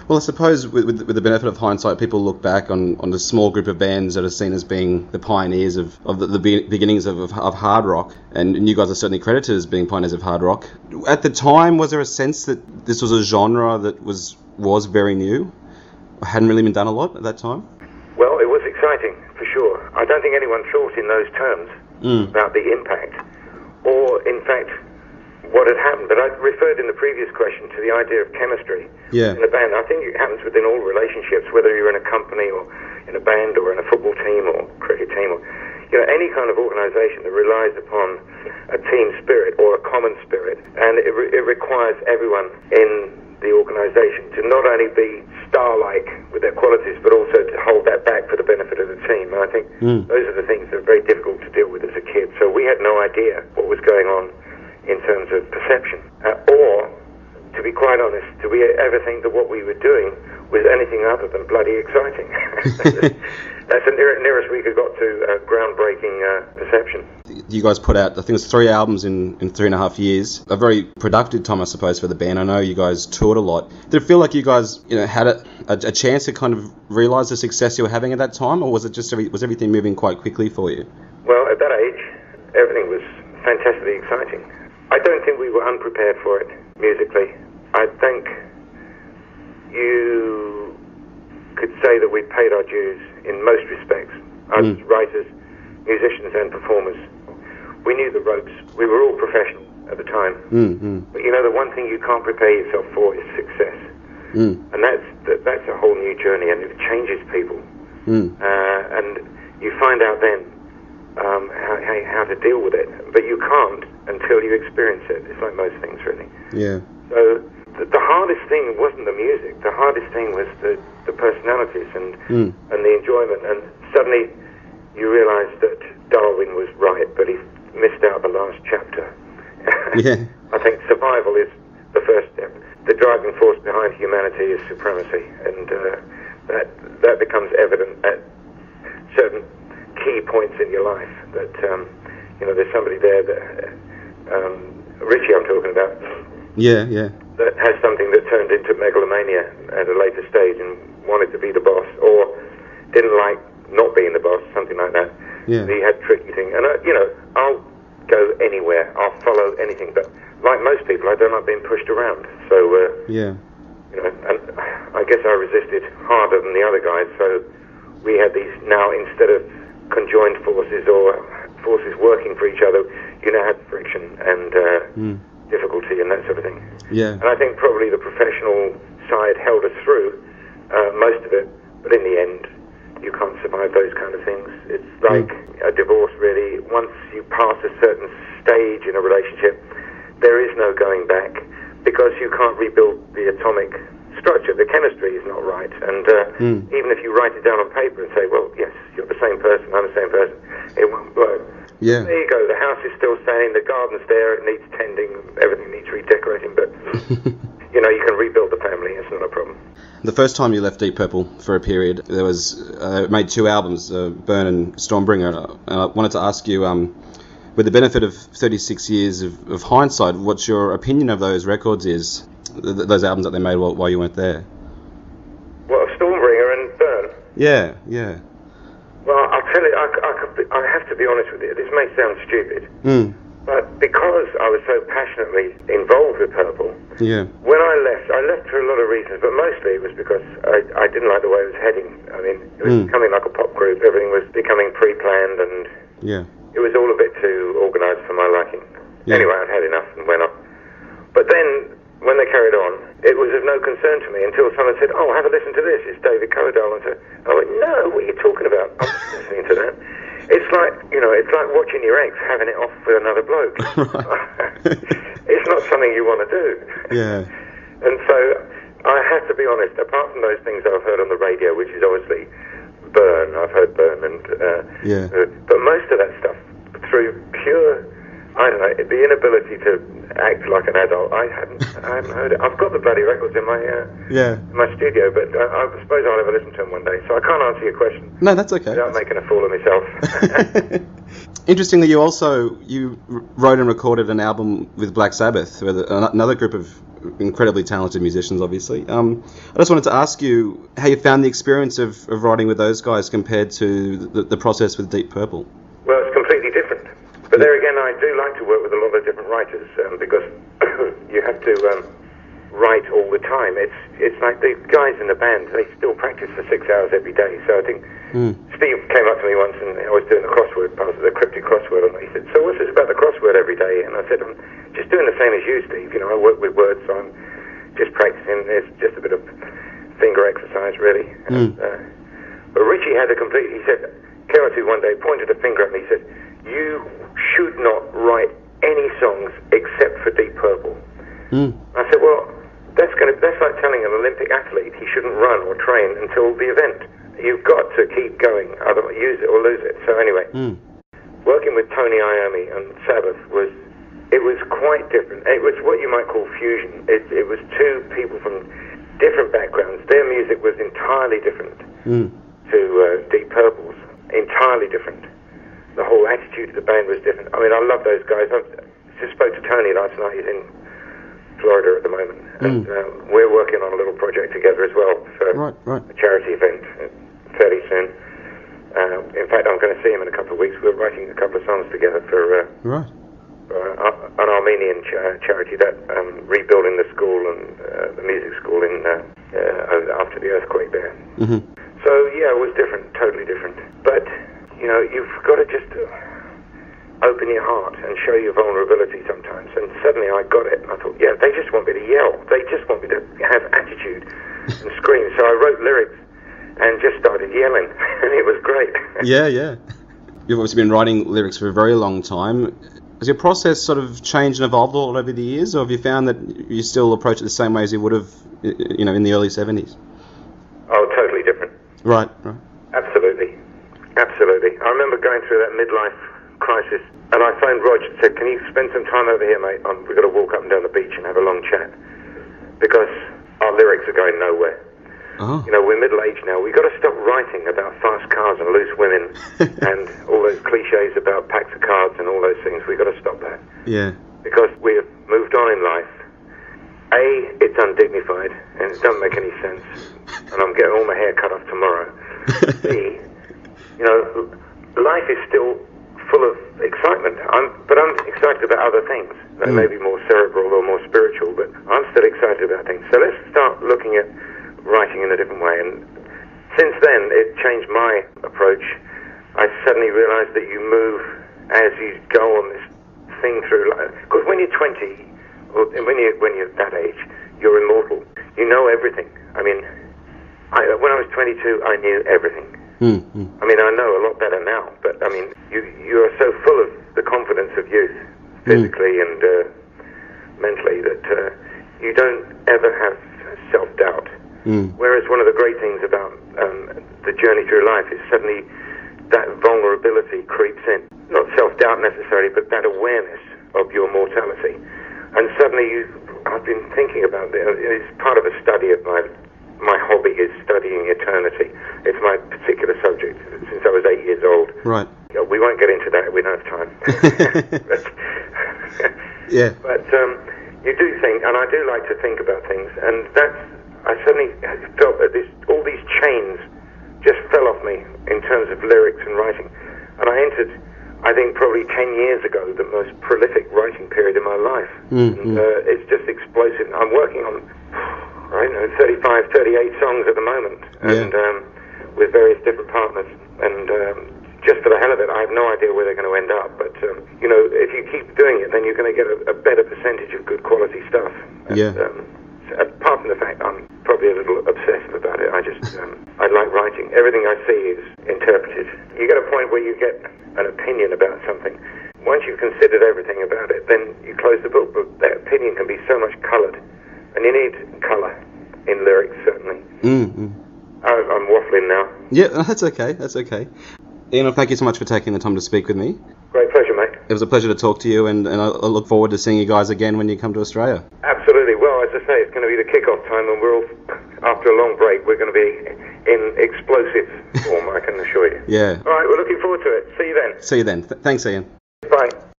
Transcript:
Well, I suppose with the benefit of hindsight, people look back on the small group of bands that are seen as being the pioneers of the beginnings of hard rock, and you guys are certainly credited as being pioneers of hard rock. At the time, was there a sense that this was a genre that was very new? Hadn't really been done a lot at that time? Well, it was exciting, for sure. I don't think anyone thought in those terms about the impact, or, in fact, what had happened. But I referred in the previous question to the idea of chemistry in a band. I think it happens within all relationships, whether you're in a company or in a band or in a football team or cricket team or any kind of organisation that relies upon a team spirit or a common spirit. And it requires everyone in the organisation to not only be star-like with their qualities, but also to hold that back for the benefit of the team. And I think those are the things that are very difficult to deal with as a kid. So we had no idea what was going on in terms of perception. Or, to be quite honest, do we ever think that what we were doing was anything other than bloody exciting? That's the nearest we could got to groundbreaking perception. You guys put out, I think it was 3 albums in 3.5 years. A very productive time, I suppose, for the band. I know you guys toured a lot. Did it feel like you guys had a chance to kind of realise the success you were having at that time, or was it just was everything moving quite quickly for you? Well, at that age, everything was fantastically exciting. I don't think we were unprepared for it musically. I think you could say that we paid our dues in most respects. As writers, musicians and performers. We knew the ropes. We were all professional at the time. But the one thing you can't prepare yourself for is success. And that's a whole new journey, and it changes people. And you find out then how to deal with it. But you can't until you experience it. It's like most things, really. Yeah. So the hardest thing wasn't the music. The hardest thing was the personalities and the enjoyment. And suddenly you realise that Darwin was right, but he missed out the last chapter. Yeah. I think survival is the first step. The driving force behind humanity is supremacy, and that becomes evident at certain key points in your life. That there's somebody there that Richie, I'm talking about. Yeah. That has something that turned into megalomania at a later stage and wanted to be the boss, or didn't like not being the boss, something like that. Yeah. He had tricky things, and I'll go anywhere, I'll follow anything, but like most people, I don't like being pushed around. So and I guess I resisted harder than the other guys. So we had these now, instead of conjoined forces or forces working for each other, had friction and difficulty and that sort of thing. Yeah. And I think probably the professional side held us through most of it, but in the end, you can't survive those kind of things. It's like a divorce, really. Once you pass a certain stage in a relationship, there is no going back, because you can't rebuild the atomic structure. The chemistry is not right, and even if you write it down on paper and say, well, yes, you're the same person, I'm the same person, it won't work. Yeah. There you go, the house is still standing, the garden's there, it needs tending, everything needs redecorating, but you can rebuild the family, it's not a problem. The first time you left Deep Purple for a period, there was made 2 albums, Burn and Stormbringer, and I wanted to ask you, with the benefit of 36 years of hindsight, what's your opinion of those records is, those albums that they made while you weren't there? Well, Stormbringer and Burn? Yeah. Well, I'll tell you, I have to be honest with you, this may sound stupid, but because I was so passionately involved with Purple, when I left for a lot of reasons, but mostly it was because I didn't like the way it was heading. I mean, it was becoming like a pop group, everything was becoming pre-planned, and it was all a bit too organised for my liking. Anyway, I'd had enough and went off. But then, when they carried on, it was of no concern to me until someone said, oh, have a listen to this, it's David Coverdale. And I went, no, what are you talking about? I'm not listening to that. It's like, it's like watching your ex having it off with another bloke. It's not something you want to do. Yeah. And so, I have to be honest, apart from those things that I've heard on the radio, which is obviously Burn, I've heard Burn, and but most of that stuff, through pure, I don't know, the inability to act like an adult, I hadn't heard it. I've got the bloody records in my my studio, but I suppose I'll ever listen to them one day. So I can't answer your question. No, that's okay. Without making a fool of myself. Interestingly, you wrote and recorded an album with Black Sabbath, with another group of incredibly talented musicians, obviously. I just wanted to ask you how you found the experience of writing with those guys compared to the process with Deep Purple. Well, it's completely different. But there again, I do like to work with a lot of different writers because you have to write all the time. It's like the guys in the band, they still practice for 6 hours every day. So I think Steve came up to me once and I was doing the crossword, part of the cryptic crossword, and he said, "So what's this about the crossword every day?" And I said, "I'm just doing the same as you, Steve. You know, I work with words, so I'm just practicing. It's just a bit of finger exercise, really." But Richie had he said, came up to me one day, pointed a finger at me, he said, "You should not write any songs except for Deep Purple." I said, "Well, that's like telling an Olympic athlete he shouldn't run or train until the event. You've got to keep going, otherwise use it or lose it." So anyway, working with Tony Iommi and Sabbath was quite different. It was what you might call fusion. It was two people from different backgrounds. Their music was entirely different to Deep Purple's, entirely different. The whole attitude of the band was different. I mean, I love those guys. I just spoke to Tony last night. He's in Florida at the moment, and we're working on a little project together as well for a charity event fairly soon. In fact, I'm going to see him in a couple of weeks. We're writing a couple of songs together for an Armenian charity that rebuilding the school and the music school in after the earthquake there. So yeah, it was different, totally different. But you know, you've got to just open your heart and show your vulnerability sometimes. And suddenly I got it, and I thought, yeah, they just want me to yell. They just want me to have attitude and scream. So I wrote lyrics and just started yelling, and it was great. Yeah. You've obviously been writing lyrics for a very long time. Has your process sort of changed and evolved all over the years, or have you found that you still approach it the same way as you would have, you know, in the early 70s? Oh, totally different. Right. Absolutely. I remember going through that midlife crisis, and I phoned Roger and said, "Can you spend some time over here, mate? We've got to walk up and down the beach and have a long chat, because our lyrics are going nowhere. You know, we're middle-aged now. We've got to stop writing about fast cars and loose women and all those cliches about packs of cards and all those things. We've got to stop that. Yeah. Because we've moved on in life. A, it's undignified, and it doesn't make any sense, and I'm getting all my hair cut off tomorrow. B, you know, life is still full of excitement, but I'm excited about other things that may be more cerebral or more spiritual, but I'm still excited about things. So let's start looking at writing in a different way. And since then, it changed my approach. I suddenly realized that you move as you go on this thing through life. Because when you're 20, or when you're that age, you're immortal. You know everything. I mean, when I was 22, I knew everything. I mean, I know a lot better now, but I mean, you are so full of the confidence of youth, physically and mentally, that you don't ever have self-doubt. Whereas one of the great things about the journey through life is suddenly that vulnerability creeps in. Not self-doubt necessarily, but that awareness of your mortality. And suddenly I've been thinking about this. It's part of a study of my hobby is studying eternity. It's my particular subject since I was 8 years old. Right. We won't get into that. We don't have time. Yeah. But you do think, and I do like to think about things, and I suddenly felt that all these chains just fell off me in terms of lyrics and writing. And I entered, I think, probably 10 years ago, the most prolific writing period in my life. And it's just explosive. I'm working on, I don't know, 35, 38 songs at the moment, and with various different partners. And just for the hell of it, I have no idea where they're going to end up. But, you know, if you keep doing it, then you're going to get a better percentage of good quality stuff. And, apart from the fact I'm probably a little obsessive about it, I just, I like writing. Everything I see is interpreted. You get a point where you get an opinion about something. Once you've considered everything about it, then you close the book, but that opinion can be so much coloured. And you need colour in lyrics, certainly. I'm waffling now. Yeah, that's okay. Ian, thank you so much for taking the time to speak with me. Great pleasure, mate. It was a pleasure to talk to you, and I look forward to seeing you guys again when you come to Australia. Absolutely. Well, as I say, it's going to be the kick-off time, and we're all after a long break, we're going to be in explosive form, I can assure you. Yeah. All right, we're looking forward to it. See you then. See you then. Thanks, Ian. Bye.